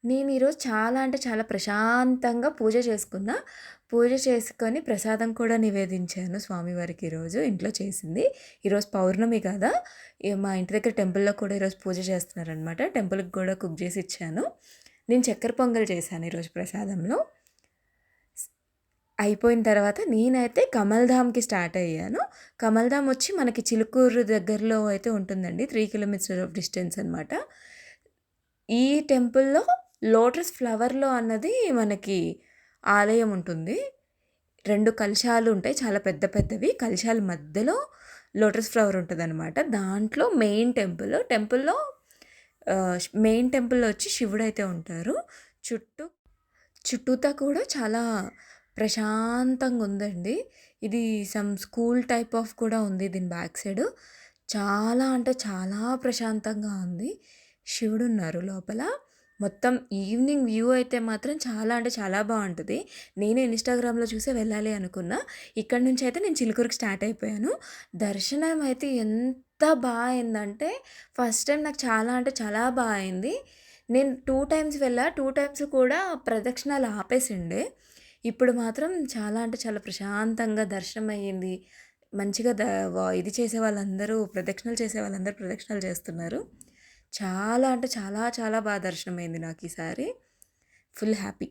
నేను ఈరోజు చాలా అంటే చాలా ప్రశాంతంగా పూజ చేసుకున్నా. పూజ చేసుకొని ప్రసాదం కూడా నివేదించాను స్వామివారికి ఈరోజు ఇంట్లో చేసింది. ఈరోజు పౌర్ణమి కదా! మా ఇంటి దగ్గర టెంపుల్‌లో కూడా ఈరోజు పూజ చేస్తున్నారనమాట. టెంపుల్‌కి కూడా కుక్ చేసి ఇచ్చాను. నేను చక్కెర పొంగల్ చేశాను ఈరోజు ప్రసాదంలో. అయిపోయిన తర్వాత నేనైతే కమల్‌ధామ్‌కి స్టార్ట్ అయ్యాను. కమల్‌ధామ్ వచ్చి మనకి చిలుకూరు దగ్గరలో అయితే ఉంటుందండి. 3 కిలోమీటర్స్ ఆఫ్ డిస్టెన్స్ అనమాట. ఈ టెంపుల్‌లో లోటస్ ఫ్లవర్‌లో అన్నది మనకి ఆలయం ఉంటుంది. 2 కలశాలు ఉంటాయి. చాలా పెద్ద పెద్దవి. కలశాల మధ్యలో లోటస్ ఫ్లవర్ ఉంటదనమాట. దాంట్లో మెయిన్ టెంపుల్. మెయిన్ టెంపుల్‌లో వచ్చి శివుడైతే ఉంటారు. చుట్టూ చుట్టూతా కూడా చాలా ప్రశాంతంగా ఉందండి. ఇది సమ్ స్కూల్ టైప్ ఆఫ్ కూడా ఉంది దీని బ్యాక్ సైడు. చాలా అంటే చాలా ప్రశాంతంగా ఉంది. శివుడున్నారు లోపల. మొత్తం ఈవినింగ్ వ్యూ అయితే మాత్రం చాలా అంటే చాలా బావుంటది. నేను ఇన్‌స్టాగ్రామ్‌లో చూసే వెళ్ళాలి అనుకున్నా. ఇక్కడి నుంచయితే నేను చిలుకూరుకి స్టార్ట్ అయిపోయాను. దర్శనం అయితే ఎంత అయిందంటే ఫస్ట్ టైమ్ నాకు చాలా అంటే చాలా అయింది. నేను 2 టైమ్స్ వెళ్ళా. 2 టైమ్స్ కూడా ప్రదక్షిణాలు ఆపేసిండే. ఇప్పుడు మాత్రం చాలా అంటే చాలా ప్రశాంతంగా దర్శనం అయ్యింది. మంచిగా ఇది చేసే వాళ్ళందరూ ప్రదక్షిణలు చేసే వాళ్ళందరూ ప్రదక్షిణలు చేస్తున్నారు. చాలా అంటే చాలా చాలా దర్శనమైంది నాకీసారి. Full happy.